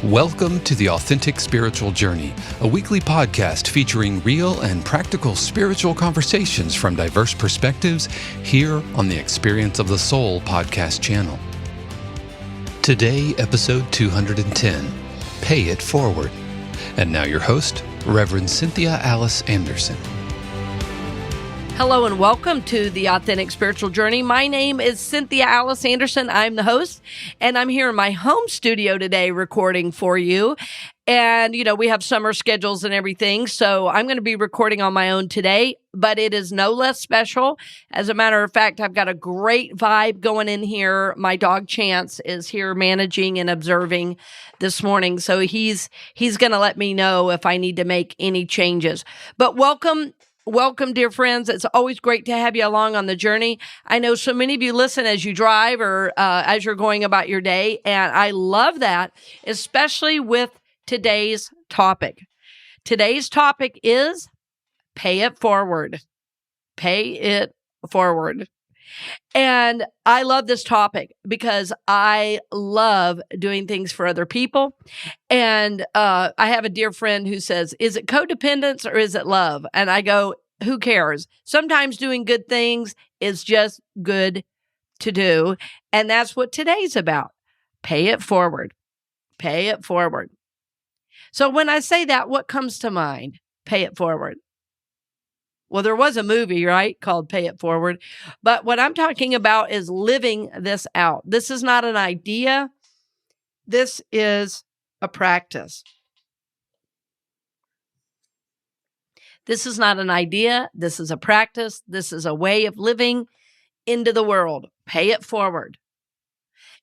Welcome to The Authentic Spiritual Journey, a weekly podcast featuring real and practical spiritual conversations from diverse perspectives here on the Experience of the Soul podcast channel. Today, episode 210, Pay It Forward. And now your host, Reverend Cynthia Alice Anderson. Hello and welcome to the Authentic Spiritual Journey. My name is Cynthia Alice Anderson. I'm the host, and I'm here in my home studio today recording for you. And, we have summer schedules and everything, so I'm going to be recording on my own today, but it is no less special. As a matter of fact, I've got a great vibe going in here. My dog Chance is here managing and observing this morning, so he's going to let me know if I need to make any changes. But welcome, dear friends. It's always great to have you along on the journey. I know so many of you listen as you drive or as you're going about your day, and I love that, especially with today's topic. Today's topic is pay it forward. Pay it forward. And I love this topic because I love doing things for other people. And I have a dear friend who says, is it codependence or is it love? And I go, who cares? Sometimes doing good things is just good to do. And that's what today's about. Pay it forward. Pay it forward. So when I say that, what comes to mind? Pay it forward. Well, there was a movie, right, called Pay It Forward. But what I'm talking about is living this out. This is not an idea. This is a practice. This is not an idea. This is a practice. This is a way of living into the world. Pay it forward.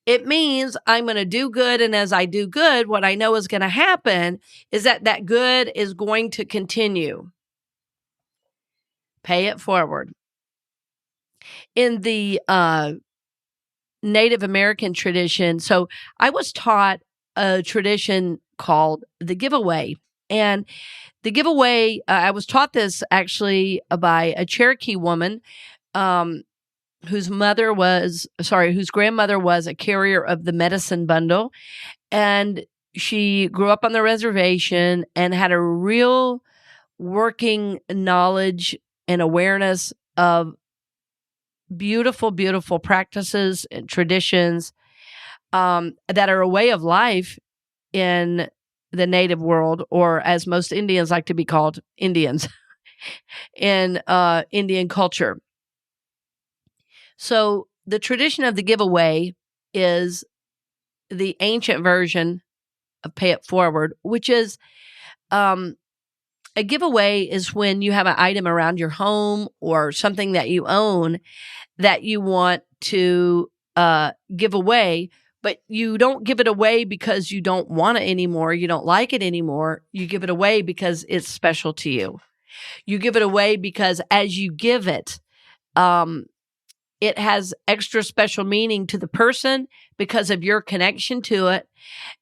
It means I'm going to do good, and as I do good, what I know is going to happen is that good is going to continue. Pay it forward. In the Native American tradition, so I was taught a tradition called the giveaway. And the giveaway, I was taught this actually by a Cherokee woman whose grandmother was a carrier of the medicine bundle. And she grew up on the reservation and had a real working knowledge and awareness of beautiful, beautiful practices and traditions that are a way of life in the native world, or as most Indians like to be called, Indians, in Indian culture. So the tradition of the giveaway is the ancient version of Pay It Forward, which is a giveaway is when you have an item around your home or something that you own that you want to give away, but you don't give it away because you don't want it anymore, you don't like it anymore. You give it away because it's special to you. You give it away because as you give it, it has extra special meaning to the person because of your connection to it.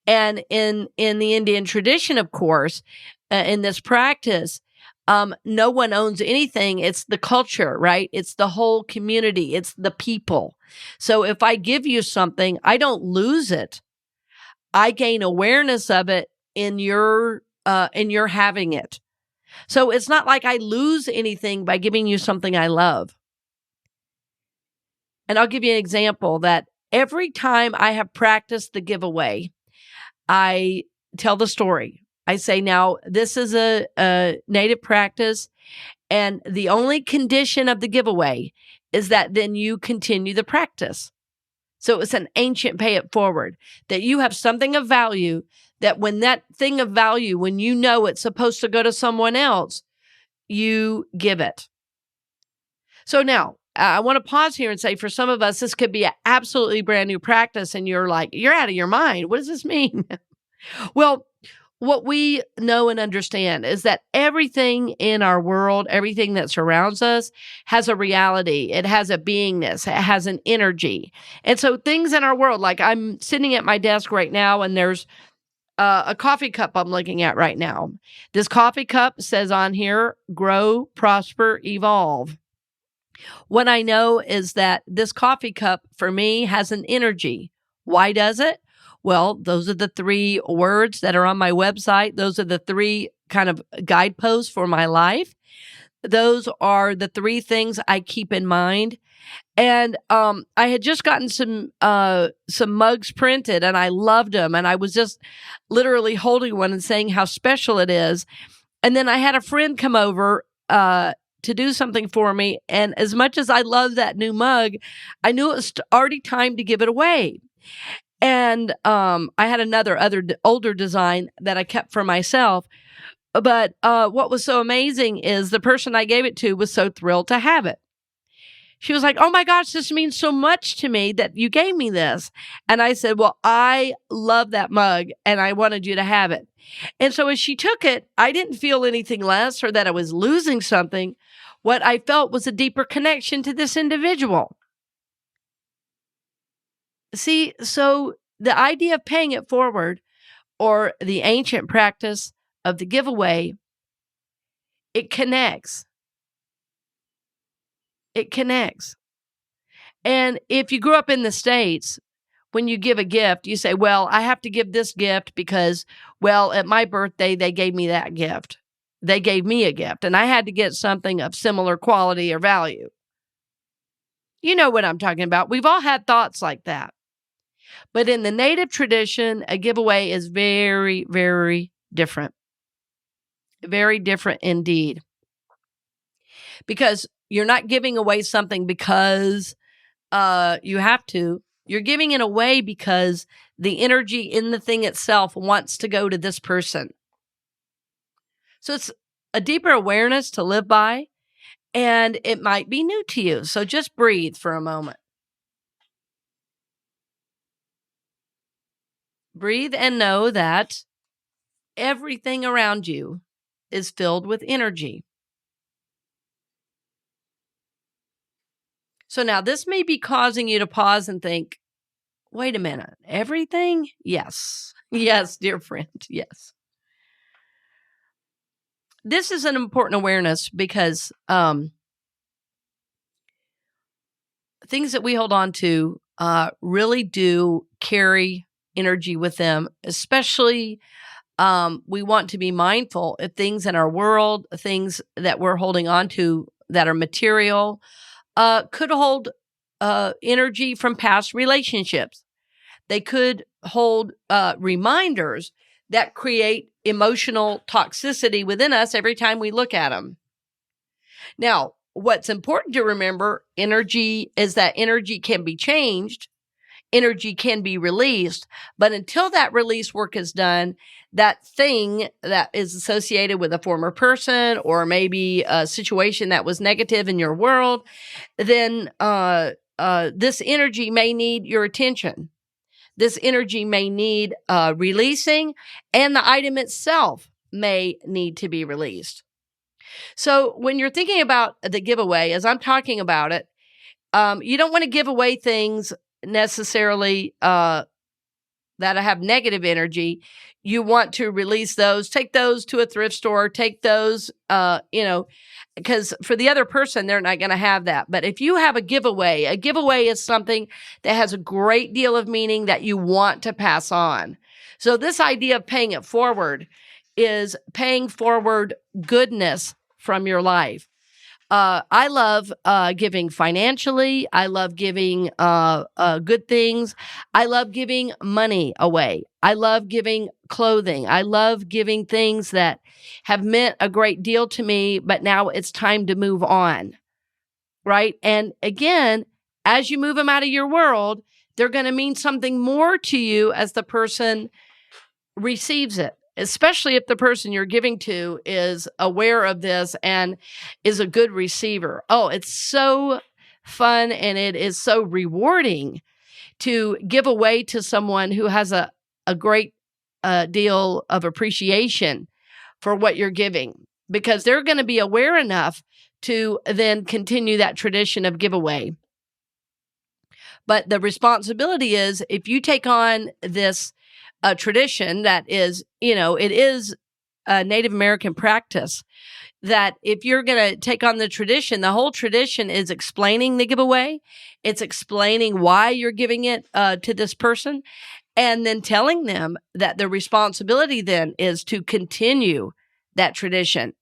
And in the Indian tradition, of course, in this practice, no one owns anything. It's the culture, right? It's the whole community. It's the people. So if I give you something, I don't lose it. I gain awareness of it in your having it. So it's not like I lose anything by giving you something I love. And I'll give you an example that every time I have practiced the giveaway, I tell the story. I say, now, this is a native practice, and the only condition of the giveaway is that then you continue the practice. So it's an ancient pay it forward, that you have something of value, that when that thing of value, when you know it's supposed to go to someone else, you give it. So now, I want to pause here and say, for some of us, this could be an absolutely brand new practice, and you're like, you're out of your mind. What does this mean? Well, what we know and understand is that everything in our world, everything that surrounds us has a reality. It has a beingness. It has an energy. And so things in our world, like I'm sitting at my desk right now, and there's a coffee cup I'm looking at right now. This coffee cup says on here, grow, prosper, evolve. What I know is that this coffee cup for me has an energy. Why does it? Well, those are the 3 words that are on my website. Those are the 3 kind of guideposts for my life. Those are the 3 things I keep in mind. And I had just gotten some mugs printed, and I loved them. And I was just literally holding one and saying how special it is. And then I had a friend come over to do something for me. And as much as I love that new mug, I knew it was already time to give it away. And I had another older design that I kept for myself. But what was so amazing is the person I gave it to was so thrilled to have it. She was like, "Oh my gosh, this means so much to me that you gave me this." And I said, "Well, I love that mug and I wanted you to have it." And so as she took it, I didn't feel anything less or that I was losing something. What I felt was a deeper connection to this individual. See, so the idea of paying it forward, or the ancient practice of the giveaway, it connects. It connects. And if you grew up in the States, when you give a gift, you say, "Well, I have to give this gift because, well, at my birthday, they gave me that gift. They gave me a gift, and I had to get something of similar quality or value." You know what I'm talking about. We've all had thoughts like that. But in the Native tradition, a giveaway is very, very different. Very different indeed. Because you're not giving away something because you have to. You're giving it away because the energy in the thing itself wants to go to this person. So it's a deeper awareness to live by, and it might be new to you. So just breathe for a moment. Breathe and know that everything around you is filled with energy. So now this may be causing you to pause and think, wait a minute, everything? Yes. Yes, dear friend, yes. This is an important awareness because things that we hold on to really do carry energy with them, especially we want to be mindful of things in our world, things that we're holding on to that are material, could hold energy from past relationships. They could hold reminders that create emotional toxicity within us every time we look at them. Now, what's important to remember, energy is that energy can be changed. Energy can be released, but until that release work is done, that thing that is associated with a former person or maybe a situation that was negative in your world, then this energy may need your attention. This energy may need releasing, and the item itself may need to be released. So when you're thinking about the giveaway, as I'm talking about it, you don't want to give away things necessarily that have negative energy. You want to release those, take those to a thrift store, take those, because for the other person, they're not going to have that. But if you have a giveaway is something that has a great deal of meaning that you want to pass on. So this idea of paying it forward is paying forward goodness from your life. I love giving financially. I love giving good things. I love giving money away. I love giving clothing. I love giving things that have meant a great deal to me, but now it's time to move on, right? And again, as you move them out of your world, they're going to mean something more to you as the person receives it. Especially if the person you're giving to is aware of this and is a good receiver. Oh, it's so fun and it is so rewarding to give away to someone who has a great deal of appreciation for what you're giving, because they're going to be aware enough to then continue that tradition of giveaway. But the responsibility is, if you take on this a tradition that is, it is Native American practice, that if you're going to take on the tradition, the whole tradition is explaining the giveaway. It's explaining why you're giving it to this person, and then telling them that the responsibility then is to continue that tradition.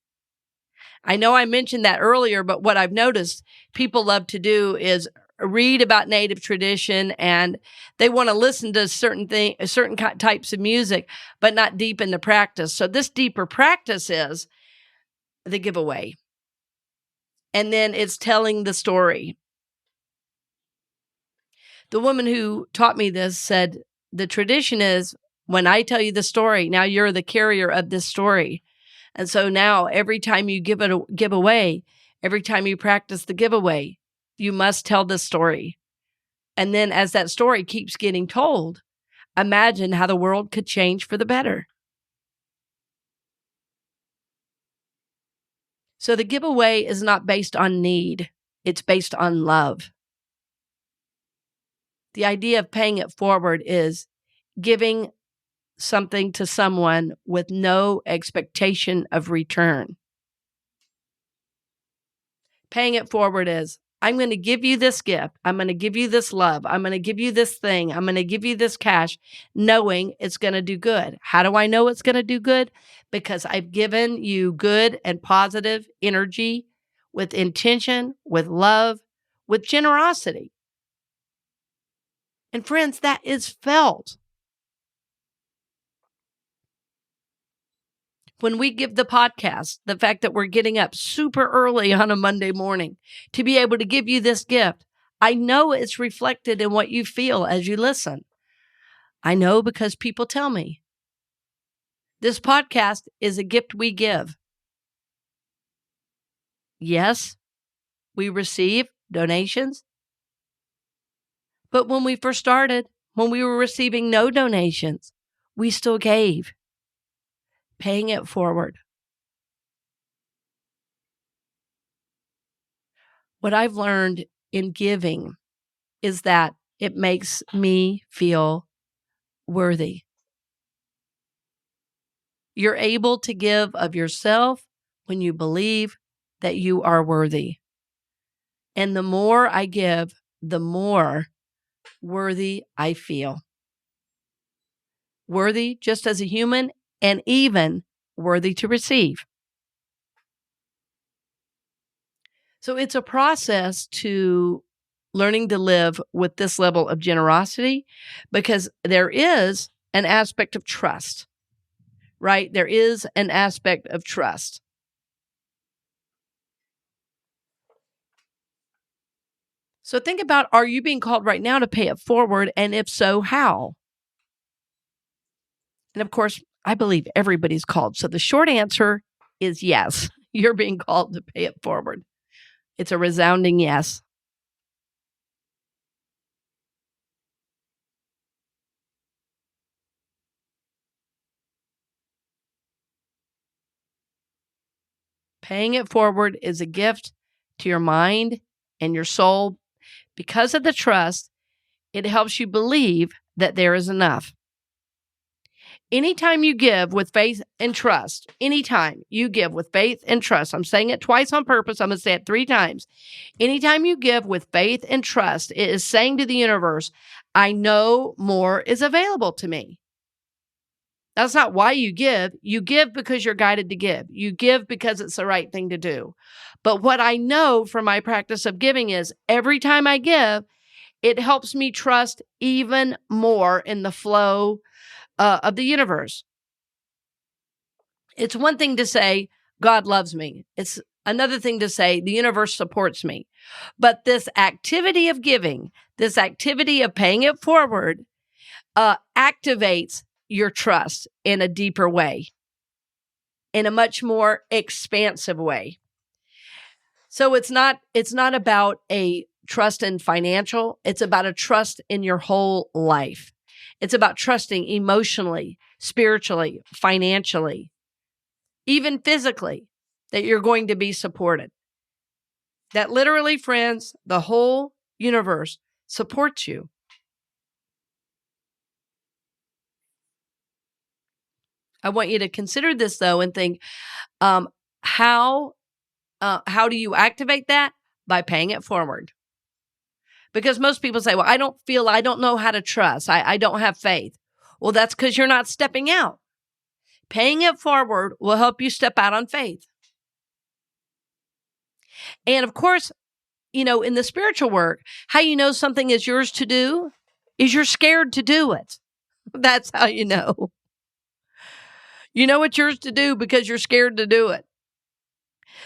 I know I mentioned that earlier, but what I've noticed people love to do is read about Native tradition, and they want to listen to certain types of music, but not deep in the practice. So this deeper practice is the giveaway. And then it's telling the story. The woman who taught me this said, the tradition is when I tell you the story, now you're the carrier of this story. And so now every time you give away, every time you practice the giveaway, you must tell the story. And then as that story keeps getting told, imagine how the world could change for the better. So the giveaway is not based on need. It's based on love. The idea of paying it forward is giving something to someone with no expectation of return. Paying it forward is, I'm going to give you this gift. I'm going to give you this love. I'm going to give you this thing. I'm going to give you this cash, knowing it's going to do good. How do I know it's going to do good? Because I've given you good and positive energy with intention, with love, with generosity. And friends, that is felt. When we give the podcast, the fact that we're getting up super early on a Monday morning to be able to give you this gift, I know it's reflected in what you feel as you listen. I know because people tell me. This podcast is a gift we give. Yes, we receive donations. But when we first started, when we were receiving no donations, we still gave, paying it forward. What I've learned in giving is that it makes me feel worthy. You're able to give of yourself when you believe that you are worthy. And the more I give, the more worthy I feel. Worthy just as a human, and even worthy to receive. So it's a process to learning to live with this level of generosity, because there is an aspect of trust, right? There is an aspect of trust. So think about, are you being called right now to pay it forward? And if so, how? And of course, I believe everybody's called. So the short answer is yes, you're being called to pay it forward. It's a resounding yes. Paying it forward is a gift to your mind and your soul. Because of the trust, it helps you believe that there is enough. Anytime you give with faith and trust, anytime you give with faith and trust, I'm saying it twice on purpose, I'm going to say it 3 times. Anytime you give with faith and trust, it is saying to the universe, I know more is available to me. That's not why you give. You give because you're guided to give. You give because it's the right thing to do. But what I know from my practice of giving is every time I give, it helps me trust even more in the flow of the universe. It's one thing to say, God loves me. It's another thing to say, the universe supports me. But this activity of giving, this activity of paying it forward, activates your trust in a deeper way, in a much more expansive way. So it's not about a trust in financial, it's about a trust in your whole life. It's about trusting emotionally, spiritually, financially, even physically, that you're going to be supported. That literally, friends, the whole universe supports you. I want you to consider this though and think, how do you activate that? By paying it forward. Because most people say, well, I don't know how to trust. I don't have faith. Well, that's because you're not stepping out. Paying it forward will help you step out on faith. And of course, in the spiritual work, how you know something is yours to do is you're scared to do it. That's how you know. You know it's yours to do because you're scared to do it.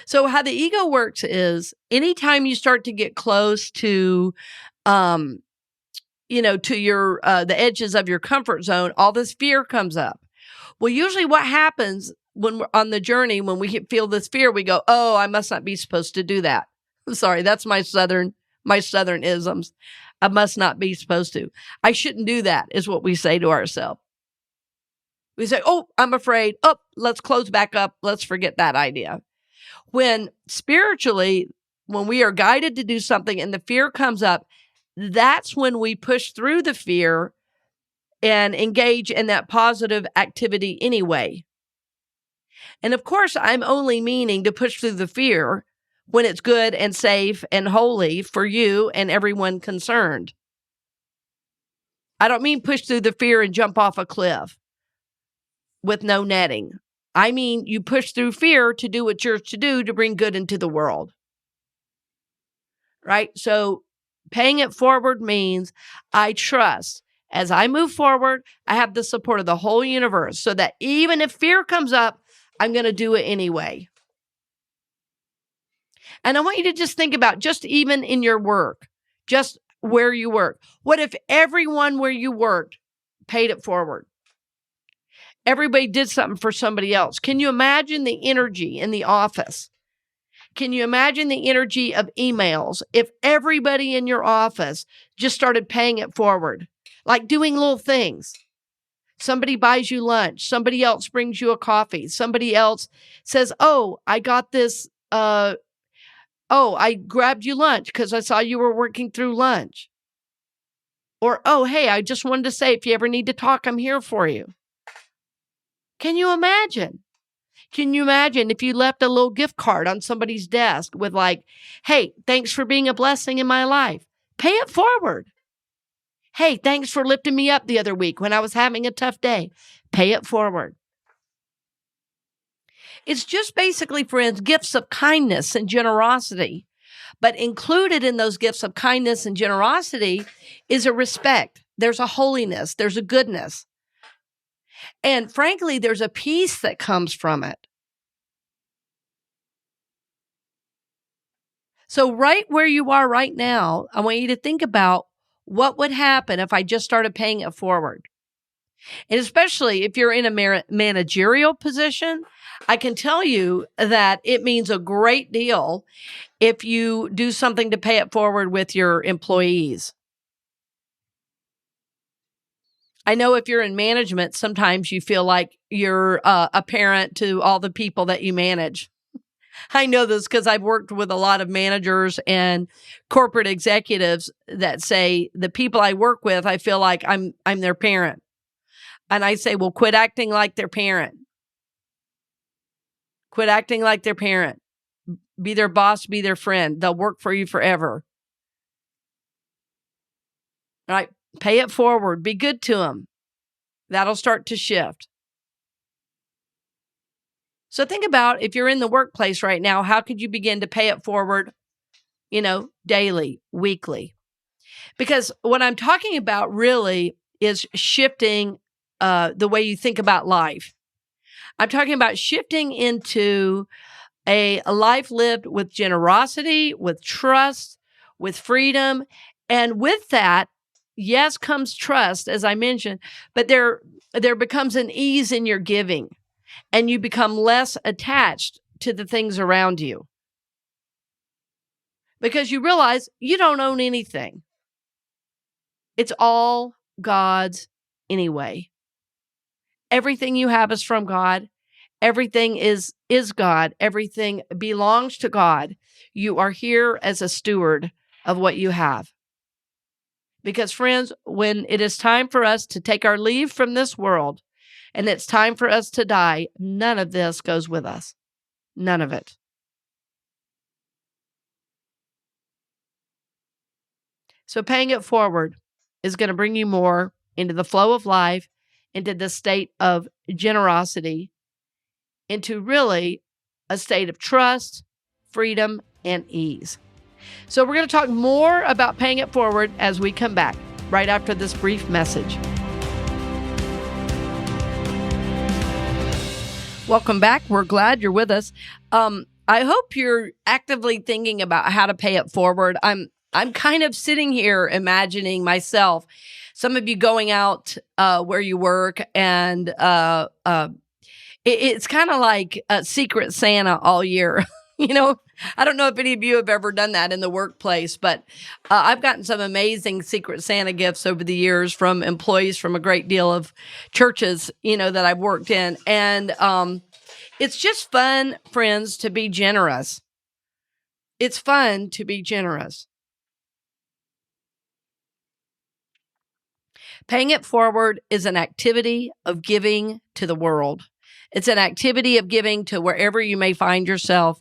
So how the ego works is anytime you start to get close to, to your, the edges of your comfort zone, all this fear comes up. Well, usually what happens when we're on the journey, when we feel this fear, we go, oh, I must not be supposed to do that. I'm sorry. That's my Southern isms. I must not be supposed to. I shouldn't do that is what we say to ourselves. We say, oh, I'm afraid. Oh, let's close back up. Let's forget that idea. When spiritually, when we are guided to do something and the fear comes up, that's when we push through the fear and engage in that positive activity anyway. And of course, I'm only meaning to push through the fear when it's good and safe and holy for you and everyone concerned. I don't mean push through the fear and jump off a cliff with no netting. I mean, you push through fear to do what you're to do to bring good into the world. Right? So paying it forward means I trust as I move forward, I have the support of the whole universe so that even if fear comes up, I'm going to do it anyway. And I want you to just think about just even in your work, just where you work. What if everyone where you worked paid it forward? Everybody did something for somebody else. Can you imagine the energy in the office? Can you imagine the energy of emails if everybody in your office just started paying it forward, like doing little things? Somebody buys you lunch. Somebody else brings you a coffee. Somebody else says, oh, I got this. I grabbed you lunch because I saw you were working through lunch. Or, oh, hey, I just wanted to say, if you ever need to talk, I'm here for you. Can you imagine? Can you imagine if you left a little gift card on somebody's desk with like, hey, thanks for being a blessing in my life. Pay it forward. Hey, thanks for lifting me up the other week when I was having a tough day. Pay it forward. It's just basically, friends, gifts of kindness and generosity. But included in those gifts of kindness and generosity is a respect. There's a holiness. There's a goodness. And frankly, there's a peace that comes from it. So right where you are right now, I want you to think about what would happen if I just started paying it forward. And especially if you're in a managerial position, I can tell you that it means a great deal if you do something to pay it forward with your employees. I know if you're in management, sometimes you feel like you're a parent to all the people that you manage. I know this because I've worked with a lot of managers and corporate executives that say the people I work with, I feel like I'm their parent. And I say, well, quit acting like their parent. Quit acting like their parent. Be their boss, be their friend. They'll work for you forever. All right? Pay it forward. Be good to them. That'll start to shift. So think about if you're in the workplace right now, how could you begin to pay it forward, daily, weekly? Because what I'm talking about really is shifting the way you think about life. I'm talking about shifting into a life lived with generosity, with trust, with freedom. And with that, yes, comes trust, as I mentioned, but there becomes an ease in your giving. And you become less attached to the things around you. Because you realize you don't own anything. It's all God's anyway. Everything you have is from God. Everything is God. Everything belongs to God. You are here as a steward of what you have. Because friends, when it is time for us to take our leave from this world and it's time for us to die, none of this goes with us. None of it. So paying it forward is going to bring you more into the flow of life, into the state of generosity, into really a state of trust, freedom, and ease. So we're going to talk more about paying it forward as we come back right after this brief message. Welcome back. We're glad you're with us. I hope you're actively thinking about how to pay it forward. I'm kind of sitting here imagining myself, some of you going out where you work, and it's kind of like a Secret Santa all year. I don't know if any of you have ever done that in the workplace, but I've gotten some amazing Secret Santa gifts over the years from employees from a great deal of churches, that I've worked in. And it's just fun, friends, to be generous. It's fun to be generous. Paying it forward is an activity of giving to the world. It's an activity of giving to wherever you may find yourself.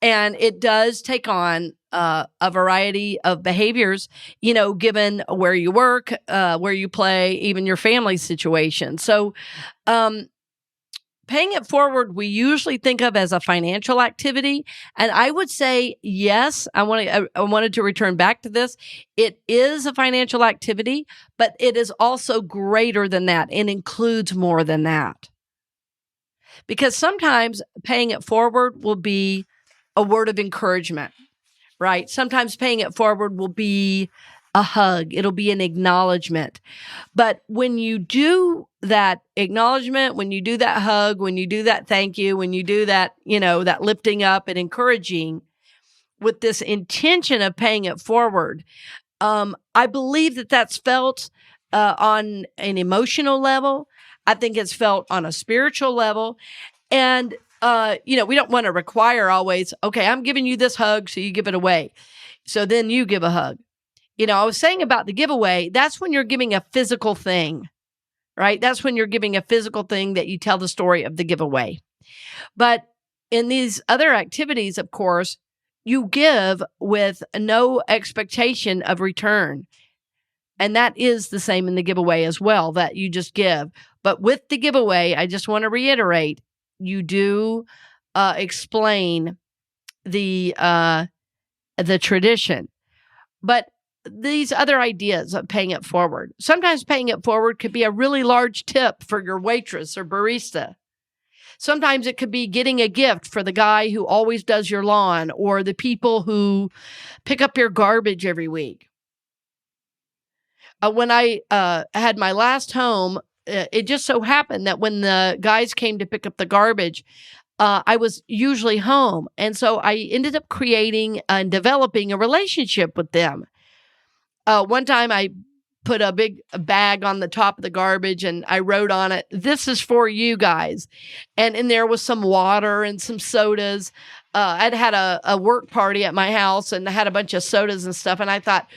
And it does take on a variety of behaviors, given where you work, where you play, even your family situation. So paying it forward, we usually think of as a financial activity. And I would say, yes, I wanted to return back to this. It is a financial activity, but it is also greater than that and includes more than that. Because sometimes paying it forward will be a word of encouragement, right? Sometimes paying it forward will be a hug. It'll be an acknowledgement. But when you do that acknowledgement, when you do that hug, when you do that thank you, when you do that, that lifting up and encouraging with this intention of paying it forward, I believe that that's felt on an emotional level. I think it's felt on a spiritual level. And, we don't want to require always, okay, I'm giving you this hug, so you give it away. So then you give a hug. I was saying about the giveaway, that's when you're giving a physical thing, right? That's when you're giving a physical thing that you tell the story of the giveaway. But in these other activities, of course, you give with no expectation of return. And that is the same in the giveaway as well, that you just give. But with the giveaway, I just want to reiterate, you do explain the tradition. But these other ideas of paying it forward, sometimes paying it forward could be a really large tip for your waitress or barista. Sometimes it could be getting a gift for the guy who always does your lawn or the people who pick up your garbage every week. When I had my last home, it just so happened that when the guys came to pick up the garbage, I was usually home. And so I ended up creating and developing a relationship with them. One time I put a big bag on the top of the garbage and I wrote on it, "This is for you guys." And in there was some water and some sodas. I'd had a work party at my house and I had a bunch of sodas and stuff. And I thought,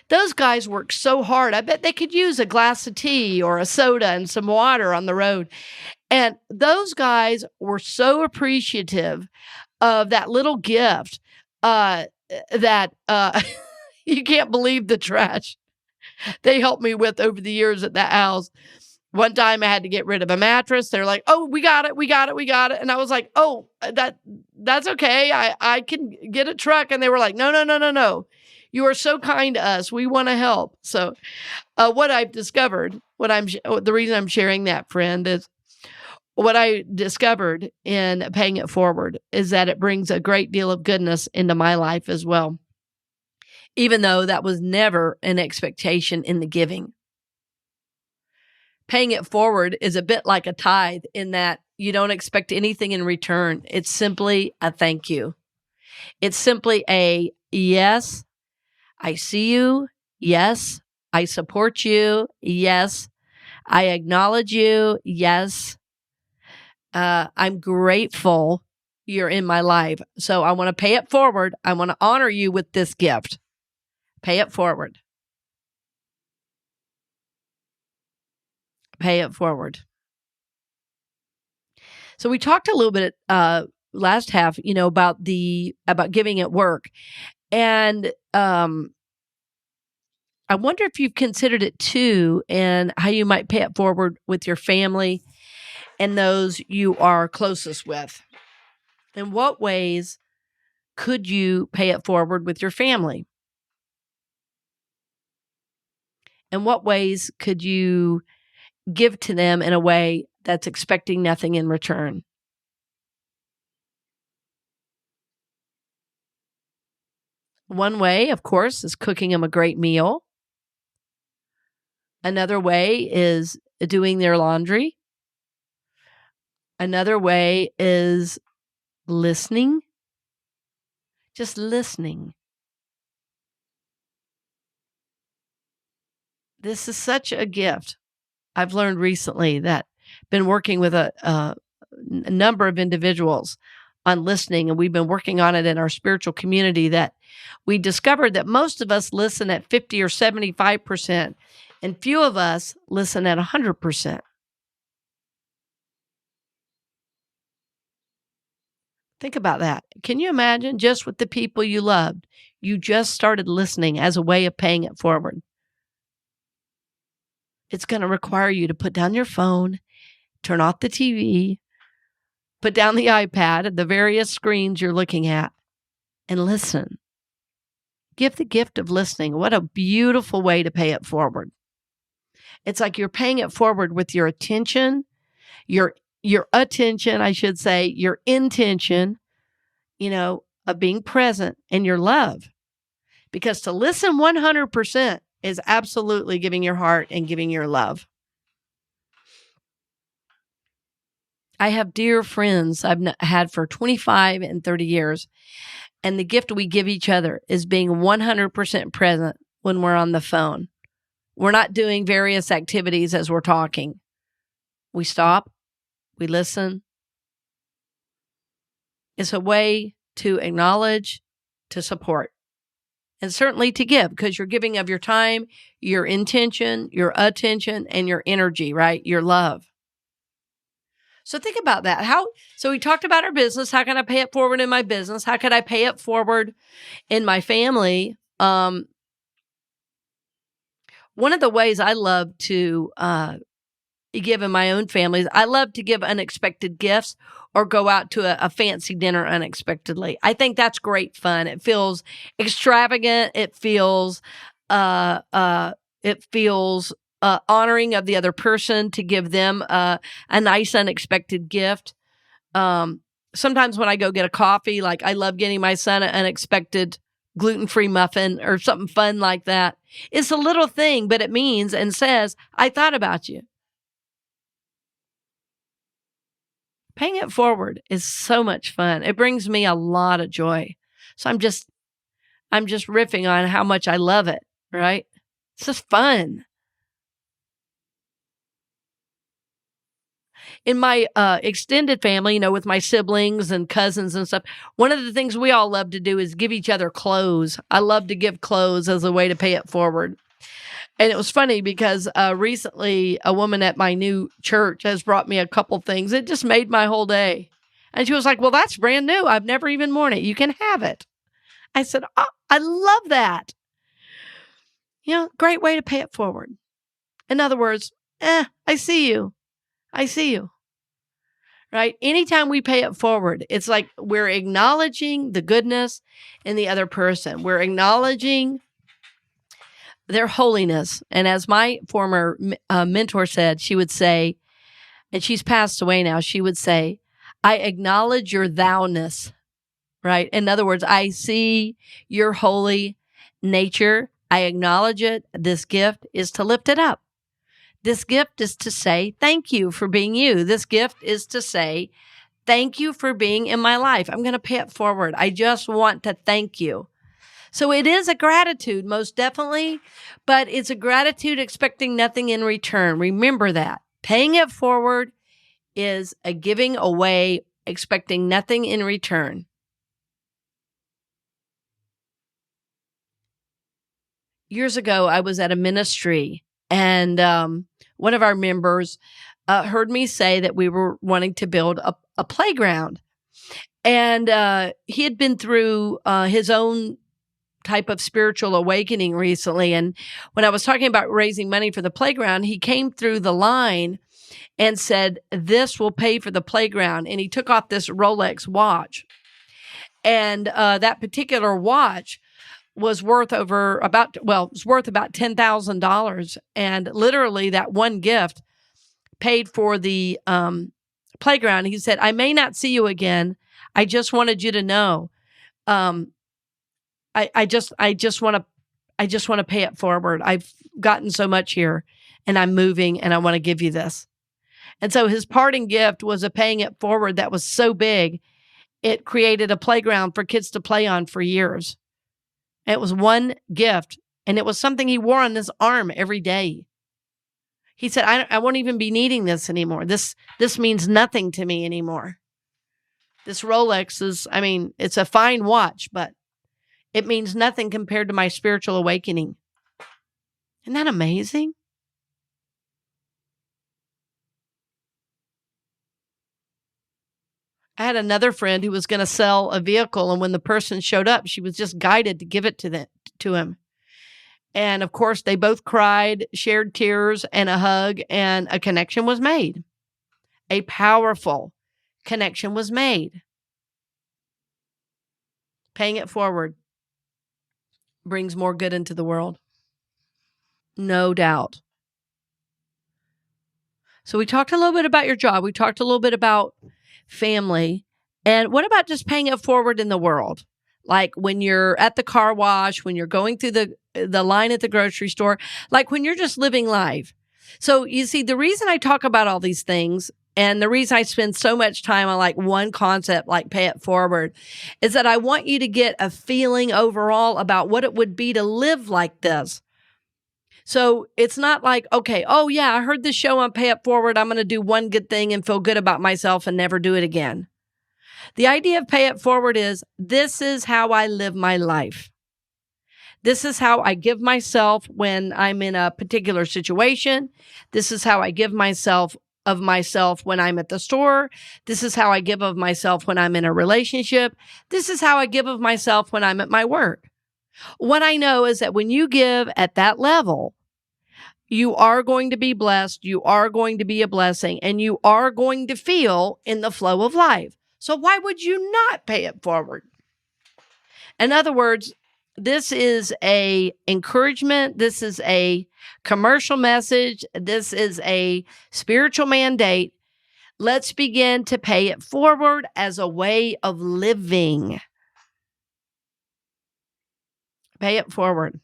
those guys work so hard. I bet they could use a glass of tea or a soda and some water on the road. And those guys were so appreciative of that little gift that you can't believe the trash they helped me with over the years at that house. One time I had to get rid of a mattress. They're like, "Oh, we got it. And I was like, "Oh, that's okay. I can get a truck." And they were like, No. You are so kind to us. We want to help. So what I've discovered, the reason I'm sharing that, friend, is what I discovered in paying it forward is that it brings a great deal of goodness into my life as well, even though that was never an expectation in the giving. Paying it forward is a bit like a tithe in that you don't expect anything in return. It's simply a thank you. It's simply a yes, I see you. Yes, I support you. Yes, I acknowledge you. Yes, I'm grateful you're in my life. So I want to pay it forward. I want to honor you with this gift. Pay it forward. Pay it forward. So we talked a little bit last half, about giving at work. And I wonder if you've considered it too, and how you might pay it forward with your family and those you are closest with. In what ways could you pay it forward with your family? In what ways could you give to them in a way that's expecting nothing in return? One way, of course, is cooking them a great meal. Another way is doing their laundry. Another way is listening. Just listening. This is such a gift. I've learned recently that been working with a number of individuals on listening, and we've been working on it in our spiritual community, that we discovered that most of us listen at 50 or 75%, and few of us listen at 100%. Think about that. Can you imagine, just with the people you loved, you just started listening as a way of paying it forward? It's going to require you to put down your phone, turn off the TV, put down the iPad, the various screens you're looking at, and listen. Give the gift of listening. What a beautiful way to pay it forward. It's like you're paying it forward with your attention, your attention, I should say, your intention, of being present, and your love. Because to listen 100% is absolutely giving your heart and giving your love. I have dear friends I've had for 25 and 30 years, and the gift we give each other is being 100% present when we're on the phone. We're not doing various activities as we're talking. We stop, we listen. It's a way to acknowledge, to support, and certainly to give, because you're giving of your time, your intention, your attention, and your energy, right? Your love. So think about that. So we talked about our business. How can I pay it forward in my business? How could I pay it forward in my family? One of the ways I love to give in my own family, I love to give unexpected gifts or go out to a fancy dinner unexpectedly. I think that's great fun. It feels extravagant. It feels honoring of the other person to give them a nice unexpected gift. Sometimes when I go get a coffee, like I love getting my son an unexpected gluten-free muffin or something fun like that. It's a little thing, but it means and says, I thought about you. Paying it forward is so much fun. It brings me a lot of joy. So I'm just riffing on how much I love it, right? It's just fun. In my extended family, with my siblings and cousins and stuff, one of the things we all love to do is give each other clothes. I love to give clothes as a way to pay it forward. And it was funny because recently a woman at my new church has brought me a couple things. It just made my whole day. And she was like, well, that's brand new. I've never even worn it. You can have it. I said, oh, I love that. Great way to pay it forward. In other words, I see you. I see you. Right? Anytime we pay it forward, it's like we're acknowledging the goodness in the other person. We're acknowledging their holiness. And as my former mentor said, she would say, and she's passed away now, she would say, I acknowledge your thou-ness, right? In other words, I see your holy nature. I acknowledge it. This gift is to lift it up. This gift is to say, thank you for being you. This gift is to say, thank you for being in my life. I'm going to pay it forward. I just want to thank you. So it is a gratitude, most definitely, but it's a gratitude expecting nothing in return. Remember that. Paying it forward is a giving away, expecting nothing in return. Years ago, I was at a ministry, and one of our members heard me say that we were wanting to build a playground. And he had been through his own type of spiritual awakening recently. And when I was talking about raising money for the playground, he came through the line and said, "This will pay for the playground." And he took off this Rolex watch. And that particular watch was worth it was worth about $10,000. And literally that one gift paid for the playground. He said, "I may not see you again. I just wanted you to know. I just want to pay it forward. I've gotten so much here and I'm moving and I want to give you this." And so his parting gift was a paying it forward that was so big, it created a playground for kids to play on for years. It was one gift, and it was something he wore on his arm every day. He said, I won't even be needing this anymore. This means nothing to me anymore. This Rolex it's a fine watch, but it means nothing compared to my spiritual awakening. Isn't that amazing? I had another friend who was going to sell a vehicle, and when the person showed up, she was just guided to give it to him. And of course, they both cried, shared tears and a hug, and a connection was made. A powerful connection was made. Paying it forward brings more good into the world. No doubt. So we talked a little bit about your job. We talked a little bit about family. And what about just paying it forward in the world? Like when you're at the car wash, when you're going through the line at the grocery store, like when you're just living life. So you see, the reason I talk about all these things and the reason I spend so much time on like one concept, like pay it forward, is that I want you to get a feeling overall about what it would be to live like this. So it's not like, okay, oh yeah, I heard this show on Pay It Forward. I'm going to do one good thing and feel good about myself and never do it again. The idea of Pay It Forward is, this is how I live my life. This is how I give myself when I'm in a particular situation. This is how I give myself when I'm at the store. This is how I give of myself when I'm in a relationship. This is how I give of myself when I'm at my work. What I know is that when you give at that level, you are going to be blessed, you are going to be a blessing, and you are going to feel in the flow of life. So why would you not pay it forward? In other words, this is a encouragement. This is a commercial message. This is a spiritual mandate. Let's begin to pay it forward as a way of living. Pay it forward.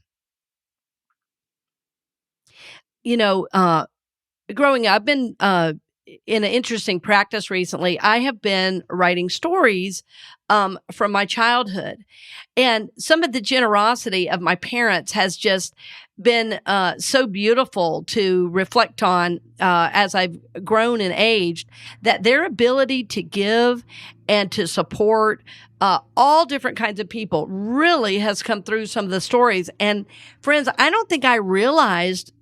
Growing up, I've been in an interesting practice recently. I have been writing stories from my childhood. And some of the generosity of my parents has just been so beautiful to reflect on as I've grown and aged, that their ability to give and to support all different kinds of people really has come through some of the stories. And friends, I don't think I realized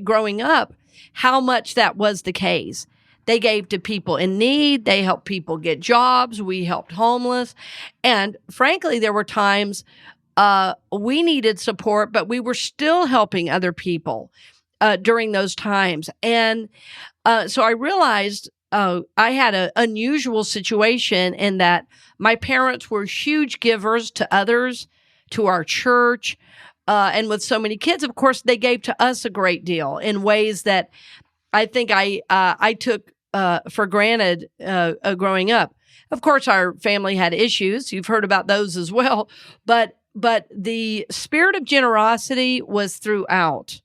growing up how much that was the case. They gave to people in need. They helped people get jobs. We helped homeless. And frankly, there were times we needed support, but we were still helping other people during those times. And so I realized I had an unusual situation in that my parents were huge givers to others, to our church. And with so many kids, of course, they gave to us a great deal in ways that I think I took for granted growing up. Of course, our family had issues. You've heard about those as well. But the spirit of generosity was throughout.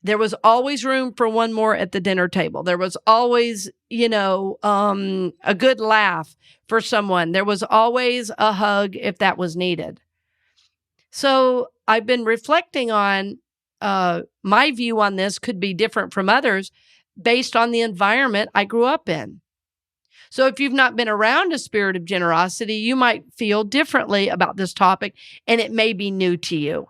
There was always room for one more at the dinner table. There was always, a good laugh for someone. There was always a hug if that was needed. So I've been reflecting on my view on this could be different from others based on the environment I grew up in. So if you've not been around a spirit of generosity, you might feel differently about this topic, and it may be new to you.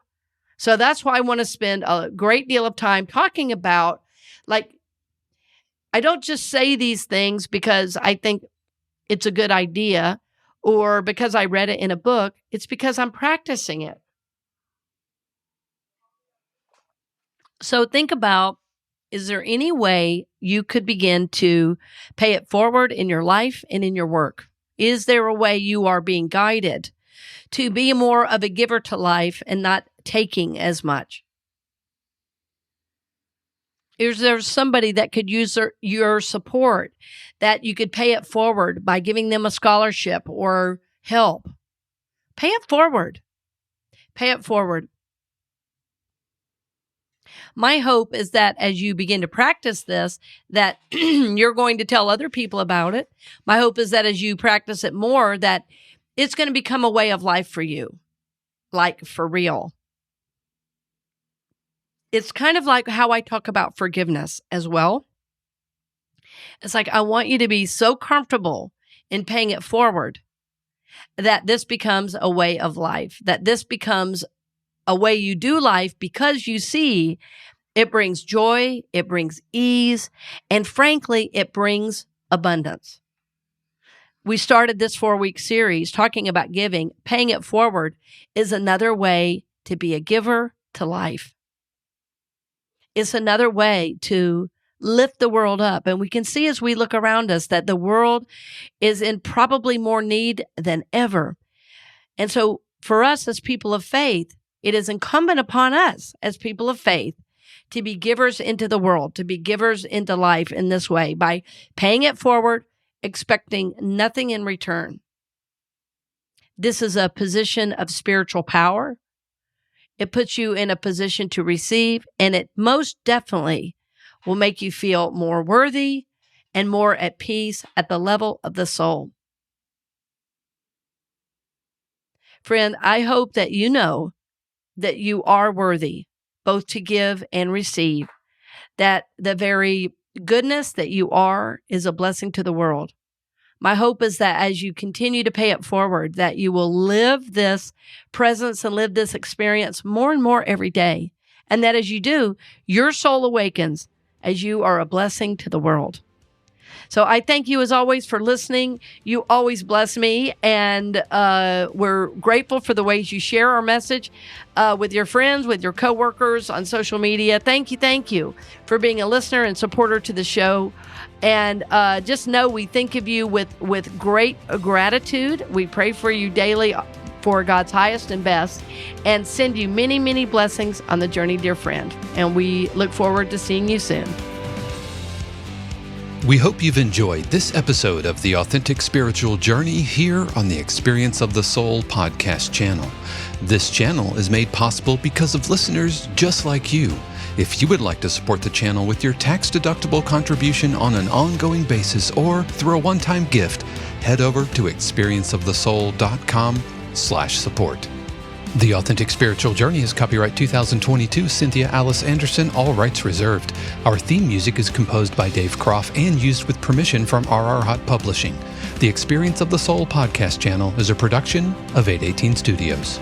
So that's why I want to spend a great deal of time talking about, I don't just say these things because I think it's a good idea or because I read it in a book. It's because I'm practicing it. So think about, is there any way you could begin to pay it forward in your life and in your work? Is there a way you are being guided to be more of a giver to life and not taking as much? Is there somebody that could use your support, that you could pay it forward by giving them a scholarship or help? Pay it forward. Pay it forward. My hope is that as you begin to practice this, that you're going to tell other people about it. My hope is that as you practice it more, that it's going to become a way of life for you, like for real. It's kind of like how I talk about forgiveness as well. It's like I want you to be so comfortable in paying it forward that this becomes a way of life, that this becomes a way you do life because you see it brings joy, it brings ease, and frankly, it brings abundance. We started this 4-week series talking about giving. Paying it forward is another way to be a giver to life. It's another way to lift the world up. And we can see as we look around us that the world is in probably more need than ever. And so for us as people of faith, it is incumbent upon us as people of faith to be givers into the world, to be givers into life in this way by paying it forward, expecting nothing in return. This is a position of spiritual power. It puts you in a position to receive, and it most definitely will make you feel more worthy and more at peace at the level of the soul. Friend, I hope that you know that you are worthy, both to give and receive, that the very goodness that you are is a blessing to the world. My hope is that as you continue to pay it forward, that you will live this presence and live this experience more and more every day. And that as you do, your soul awakens as you are a blessing to the world. So I thank you as always for listening. You always bless me, and we're grateful for the ways you share our message with your friends, with your coworkers on social media. Thank you for being a listener and supporter to the show. And just know we think of you with great gratitude. We pray for you daily for God's highest and best, and send you many, many blessings on the journey, dear friend. And we look forward to seeing you soon. We hope you've enjoyed this episode of The Authentic Spiritual Journey here on the Experience of the Soul podcast channel. This channel is made possible because of listeners just like you. If you would like to support the channel with your tax-deductible contribution on an ongoing basis or through a one-time gift, head over to experienceofthesoul.com/support. The Authentic Spiritual Journey is copyright 2022 Cynthia Alice Anderson, all rights reserved. Our theme music is composed by Dave Croft and used with permission from RR Hot Publishing. The Experience of the Soul podcast channel is a production of 818 Studios.